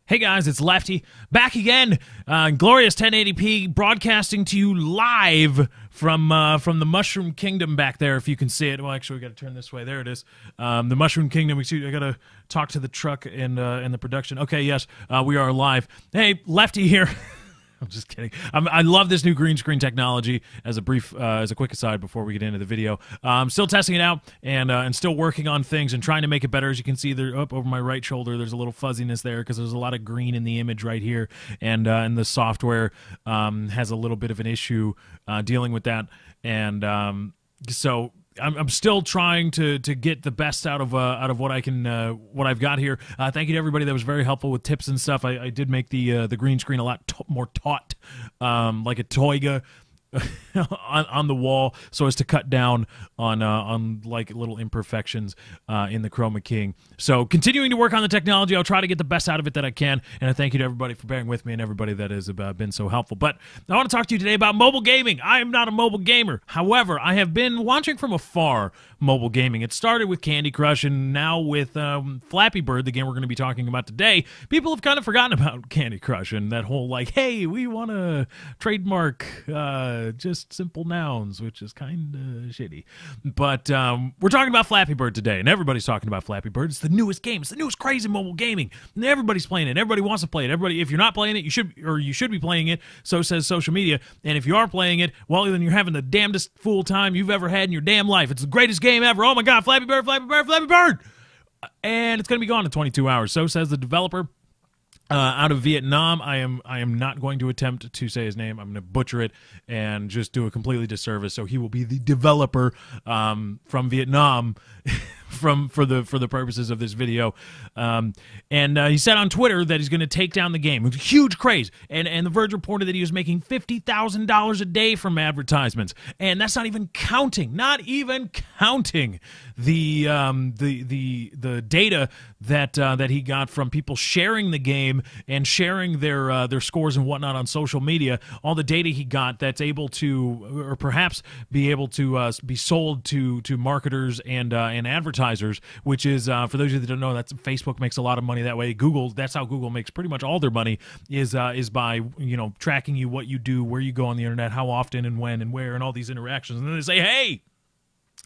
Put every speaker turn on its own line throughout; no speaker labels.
Hey guys, it's Lefty, back again, glorious 1080p, broadcasting to you live from the Mushroom Kingdom back there, if you can see it. Well, actually, we got to turn this way. There it is. The Mushroom Kingdom. I got to talk to the truck and the production. Okay, yes, we are live. Hey, Lefty here. I'm just kidding. I love this new green screen technology. As a quick aside before we get into the video, I'm still testing it out and still working on things and trying to make it better. As you can see, there up over my right shoulder, there's a little fuzziness there because there's a lot of green in the image right here, and the software has a little bit of an issue dealing with that, and so. I'm still trying to get the best out of what I can what I've got here. Thank you to everybody that was very helpful with tips and stuff. I did make the green screen a lot more taut, like a toiga on the wall, so as to cut down on like little imperfections in the Chroma King. So continuing to work on the technology, I'll try to get the best out of it that I can, and I thank you to everybody for bearing with me and everybody that has been so helpful. But I want to talk to you today about mobile gaming. I am not a mobile gamer. However, I have been watching from afar mobile gaming. It started with Candy Crush, and now with Flappy Bird, the game we're going to be talking about today. People have kind of forgotten about Candy Crush and that whole, like, hey, we want to trademark just simple nouns, which is kind of shitty. But we're talking about Flappy Bird today, and everybody's talking about Flappy Bird. It's the newest game. It's the newest crazy mobile gaming. And everybody's playing it. Everybody wants to play it. Everybody, if you're not playing it, you should be playing it. So says social media. And if you are playing it, well, then you're having the damnedest fool time you've ever had in your damn life. It's the greatest game ever. Oh my God, Flappy Bird, Flappy Bird, Flappy Bird! And it's going to be gone in 22 hours. So says the developer. Out of Vietnam. I am not going to attempt to say his name. I'm going to butcher it and just do a completely disservice. So he will be the developer from Vietnam for the purposes of this video. And he said on Twitter that he's going to take down the game. It was a huge craze. And The Verge reported that he was making $50,000 a day from advertisements. And that's not even counting the data that he got from people sharing the game and sharing their scores and whatnot on social media. All the data he got that's able to, or perhaps be able to be sold to marketers and advertisers, which is, for those of you that don't know, that's Facebook makes a lot of money that way. Google, that's how Google makes pretty much all their money, is by, you know, tracking you, what you do, where you go on the internet, how often and when and where, and all these interactions. And then they say, hey,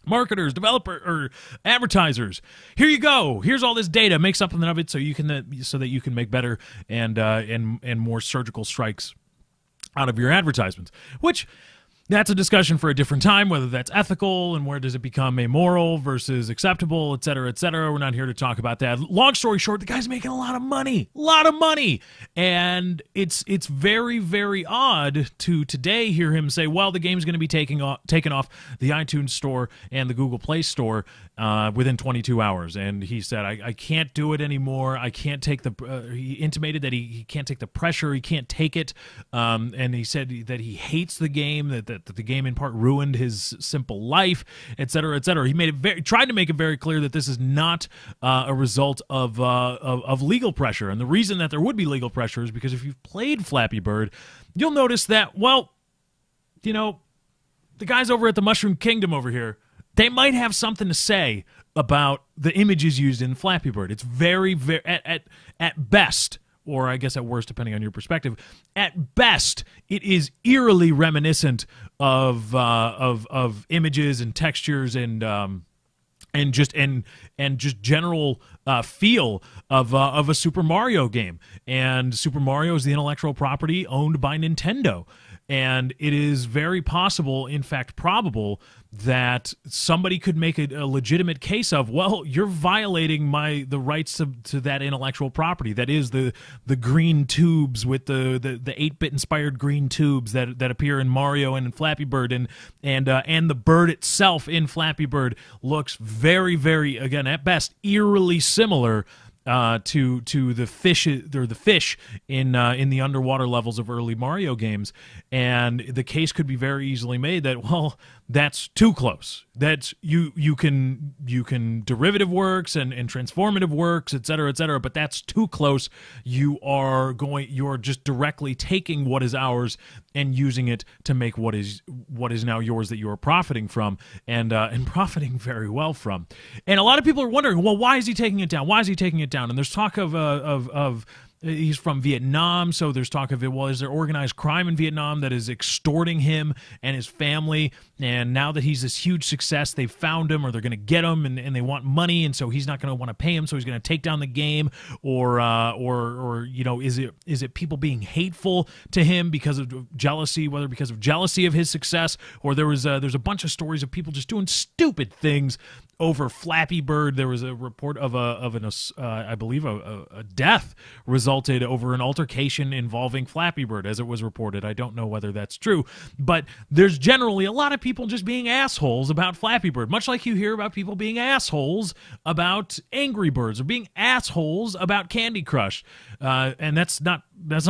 marketers, developer, or advertisers, here you go. Here's all this data. Make something of it so that you can make better and more surgical strikes out of your advertisements. Which, that's a discussion for a different time, whether that's ethical and where does it become amoral versus acceptable, et cetera, et cetera. We're not here to talk about that. Long story short, the guy's making a lot of money. And it's very, very odd to today hear him say, well, the game's going to be taken off the iTunes store and the Google Play store within 22 hours. And he said, I can't do it anymore. I can't take he intimated that he can't take the pressure. He can't take it. And he said that he hates the game, that the game in part ruined his simple life, et cetera, et cetera. He tried to make it very clear that this is not a result of legal pressure. And the reason that there would be legal pressure is because if you've played Flappy Bird, you'll notice that, well, you know, the guys over at the Mushroom Kingdom over here, they might have something to say about the images used in Flappy Bird. It's very, very, at best, or I guess at worst, depending on your perspective, at best, it is eerily reminiscent of images and textures and just general feel of a Super Mario game. And Super Mario is the intellectual property owned by Nintendo. And it is very possible, in fact probable, that somebody could make a legitimate case of, well, you're violating the rights to that intellectual property. That is the green tubes with the 8-bit inspired green tubes that appear in Mario and in Flappy Bird, and the bird itself in Flappy Bird looks very, very, again, at best, eerily similar to the fish in the underwater levels of early Mario games. And the case could be very easily made that, well, that's too close. That's you can derivative works and transformative works, et cetera, but that's too close. You're just directly taking what is ours and using it to make what is now yours that you are profiting from, and profiting very well from. And a lot of people are wondering, well, why is he taking it down? Why is he taking it down? And there's talk of He's from Vietnam, so there's talk of it. Well, is there organized crime in Vietnam that is extorting him and his family? And now that he's this huge success, they've found him, or they're going to get him, and they want money, and so he's not going to want to pay him, so he's going to take down the game, or is it people being hateful to him because of jealousy, whether because of jealousy of his success, or there's a bunch of stories of people just doing stupid things over Flappy Bird. There was a report of I believe a death resulted over an altercation involving Flappy Bird, as it was reported. I don't know whether that's true, but there's generally a lot of people just being assholes about Flappy Bird, much like you hear about people being assholes about Angry Birds or being assholes about Candy Crush, and that's not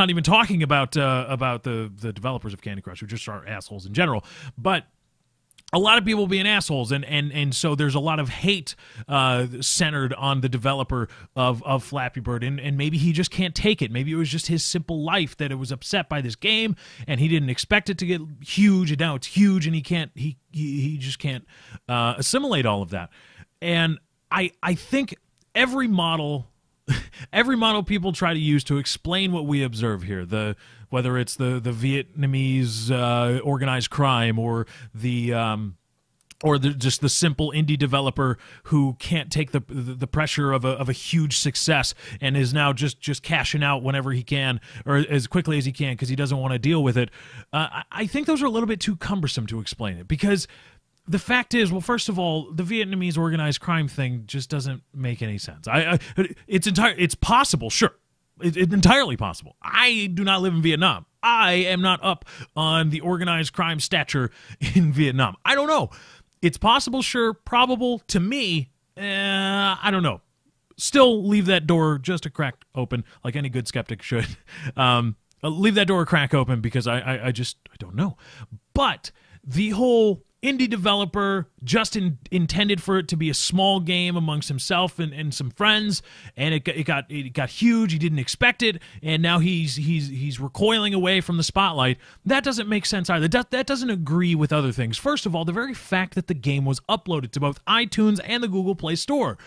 even talking about the developers of Candy Crush, who just are assholes in general, but a lot of people being assholes, and so there's a lot of hate centered on the developer of Flappy Bird, and maybe he just can't take it. Maybe it was just his simple life that it was upset by this game, and he didn't expect it to get huge, and now it's huge, and he just can't assimilate all of that. And I think every model people try to use to explain what we observe here, whether it's the Vietnamese organized crime, or just the simple indie developer who can't take the pressure of a huge success and is now just cashing out whenever he can, or as quickly as he can, because he doesn't want to deal with it. I think those are a little bit too cumbersome to explain it, because the fact is, well, first of all, the Vietnamese organized crime thing just doesn't make any sense. It's possible, sure. It's entirely possible. I do not live in Vietnam. I am not up on the organized crime stature in Vietnam. I don't know. It's possible, sure. Probable to me, I don't know. Still leave that door just a crack open, like any good skeptic should. Leave that door a crack open, because I don't know. But the whole indie developer just intended for it to be a small game amongst himself and some friends, and it got huge. He didn't expect it, and now he's recoiling away from the spotlight. That doesn't make sense either. That doesn't agree with other things. First of all, the very fact that the game was uploaded to both iTunes and the Google Play Store.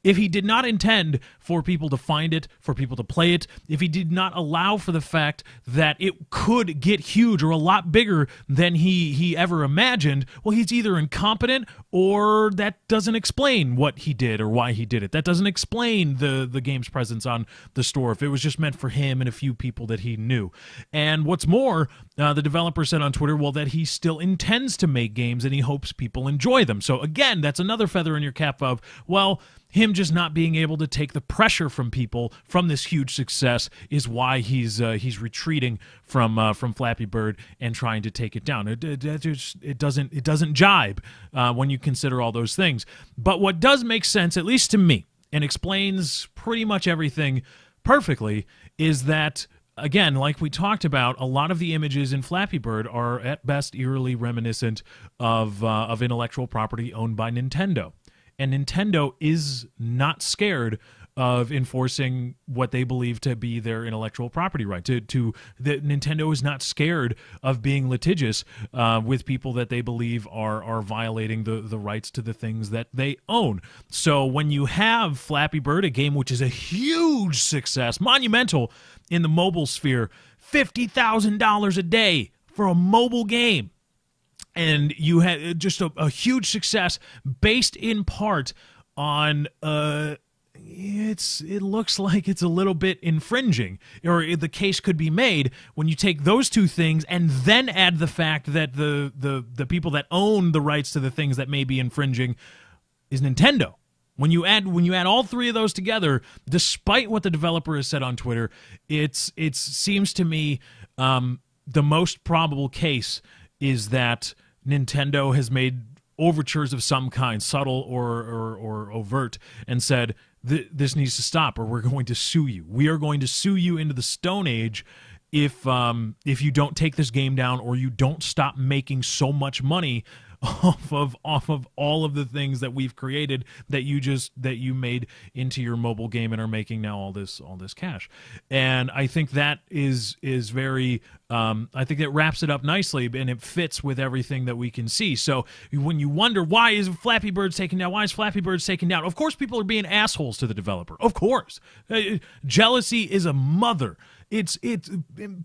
If he did not intend for people to find it, for people to play it, if he did not allow for the fact that it could get huge or a lot bigger than he ever imagined, well, he's either incompetent, or that doesn't explain what he did or why he did it. That doesn't explain the game's presence on the store if it was just meant for him and a few people that he knew. And what's more, the developer said on Twitter, well, that he still intends to make games and he hopes people enjoy them. So again, that's another feather in your cap of, well, him just not being able to take the pressure from people from this huge success is why he's retreating from Flappy Bird and trying to take it down. It doesn't jibe when you consider all those things. But what does make sense, at least to me, and explains pretty much everything perfectly, is that, again, like we talked about, a lot of the images in Flappy Bird are at best eerily reminiscent of intellectual property owned by Nintendo. And Nintendo is not scared of enforcing what they believe to be their intellectual property right. Nintendo is not scared of being litigious with people that they believe are violating the rights to the things that they own. So when you have Flappy Bird, a game which is a huge success, monumental in the mobile sphere, $50,000 a day for a mobile game, and you had just a huge success based in part on it looks like it's a little bit infringing, or the case could be made when you take those two things and then add the fact that the people that own the rights to the things that may be infringing is Nintendo. When you add all three of those together, despite what the developer has said on Twitter, it seems to me the most probable case is that Nintendo has made overtures of some kind, subtle or overt, and said, this needs to stop, or we're going to sue you. We are going to sue you into the Stone Age if you don't take this game down, or you don't stop making so much money off of all of the things that we've created that you made into your mobile game and are making now all this cash. And I think that is very I think that wraps it up nicely, and it fits with everything that we can see. So when you wonder why is Flappy Bird's taken down, why is Flappy Bird's taken down? Of course, people are being assholes to the developer. Of course, jealousy is a mother. It's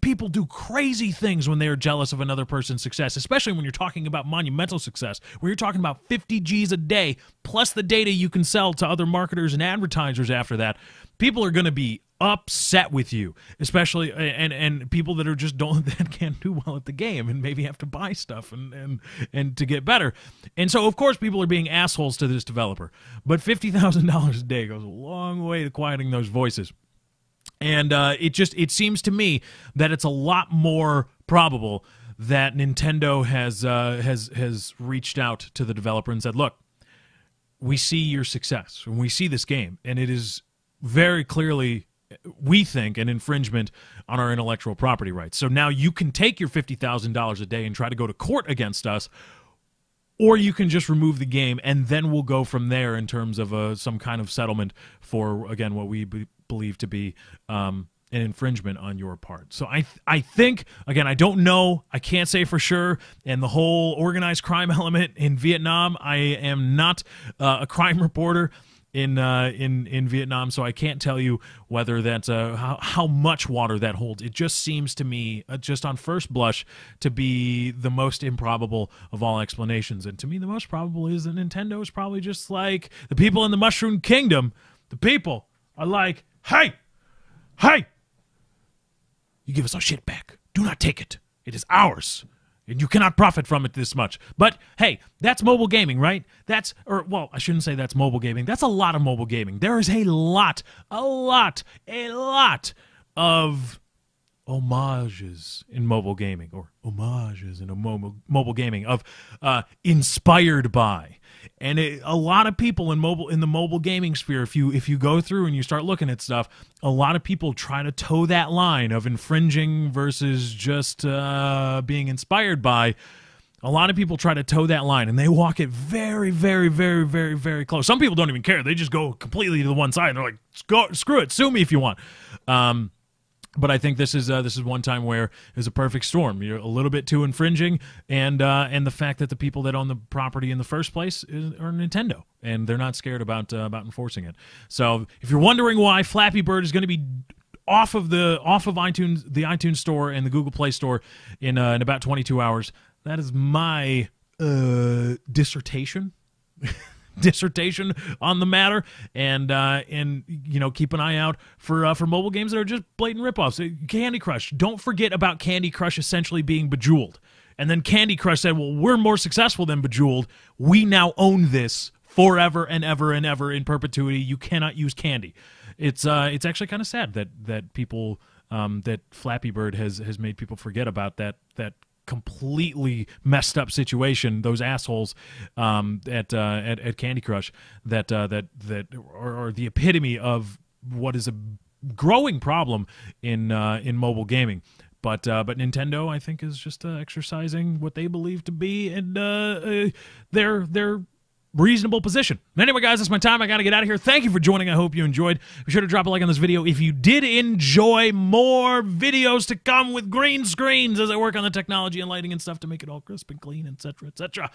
people do crazy things when they are jealous of another person's success, especially when you're talking about monumental success, where you're talking about 50 G's a day plus the data you can sell to other marketers and advertisers after that. People are going to be upset with you, especially and people that are just that can't do well at the game and maybe have to buy stuff and to get better. And so of course people are being assholes to this developer. But $50,000 a day goes a long way to quieting those voices. And it seems to me that it's a lot more probable that Nintendo has reached out to the developer and said, "Look, we see your success and we see this game, and it is very clearly, we think, an infringement on our intellectual property rights. So now you can take your $50,000 a day and try to go to court against us, or you can just remove the game, and then we'll go from there in terms of some kind of settlement for, again, what we believe to be an infringement on your part." So I think, again, I don't know, I can't say for sure, and the whole organized crime element in Vietnam, I am not a crime reporter in Vietnam, so I can't tell you whether that's how much water that holds. It just seems to me, just on first blush, to be the most improbable of all explanations. And to me, the most probable is that Nintendo is probably just like the people in the Mushroom Kingdom. The people are like, hey, you give us our shit back. Do not take it. It is ours. And you cannot profit from it this much. But, hey, that's mobile gaming, right? Well, I shouldn't say that's mobile gaming. That's a lot of mobile gaming. There is a lot of homages in mobile gaming, or homages in mobile gaming, of inspired by. And a lot of people in the mobile gaming sphere, if you go through and you start looking at stuff, a lot of people try to toe that line of infringing versus just being inspired by. A lot of people try to toe that line, and they walk it very, very, very, very, very close. Some people don't even care. They just go completely to the one side, and they're like, screw it, sue me if you want. But I think this is one time where it's a perfect storm. You're a little bit too infringing, and the fact that the people that own the property in the first place are Nintendo, and they're not scared about enforcing it. So if you're wondering why Flappy Bird is going to be off of iTunes, the iTunes Store and the Google Play Store in about 22 hours, that is my dissertation on the matter, and keep an eye out for mobile games that are just blatant ripoffs. Candy Crush. Don't forget about Candy Crush essentially being Bejeweled, and then Candy Crush said, "Well, we're more successful than Bejeweled. We now own this forever and ever and ever in perpetuity. You cannot use candy." It's actually kind of sad that people that Flappy Bird has made people forget about that completely messed up situation, those assholes at Candy Crush that are the epitome of what is a growing problem in mobile gaming. But Nintendo, I think, is just exercising what they believe to be their reasonable position. Anyway, guys, that's my time. I got to get out of here. Thank you for joining. I hope you enjoyed. Be sure to drop a like on this video if you did enjoy. More videos to come with green screens as I work on the technology and lighting and stuff to make it all crisp and clean, etc., etc.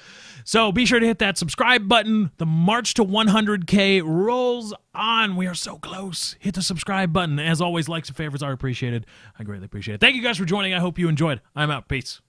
So be sure to hit that subscribe button. The march to 100K rolls on. We are so close. Hit the subscribe button. As always, likes and favorites are appreciated. I greatly appreciate it. Thank you guys for joining. I hope you enjoyed. I'm out. Peace.